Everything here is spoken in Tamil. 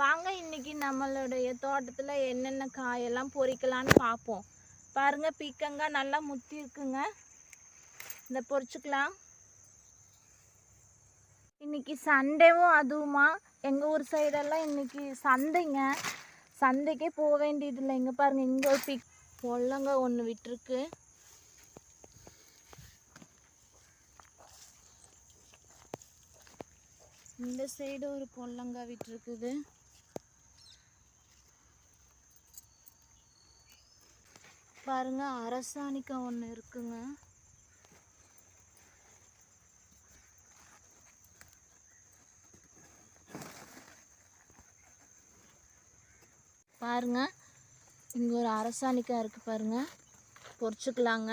வாங்க இன்னைக்கு நம்மளுடைய தோட்டத்தில் என்னென்ன காயெல்லாம் பொறிக்கலான்னு பார்ப்போம். பாருங்க, பீக்கங்காய் நல்லா முத்தி இருக்குங்க. இந்த பொறிச்சுக்கலாம். இன்னைக்கு சண்டேவும் அதுவுமா எங்கள் ஊர் சைடெல்லாம் இன்னைக்கு சந்தைங்க. சந்தைக்கே போக வேண்டியதில்லை. இங்கே பாருங்கள், இங்கே ஒரு பொல்லங்க ஒன்று விட்டுருக்கு. இந்த சைடு ஒரு பொல்லங்காய் விட்டுருக்குது. பாருங்க, அரசாணிக்காய் ஒன்று இருக்குங்க. பாருங்க, இங்கே ஒரு அரசாணிக்காய் இருக்குது பாருங்க, பொறிச்சுக்கலாங்க.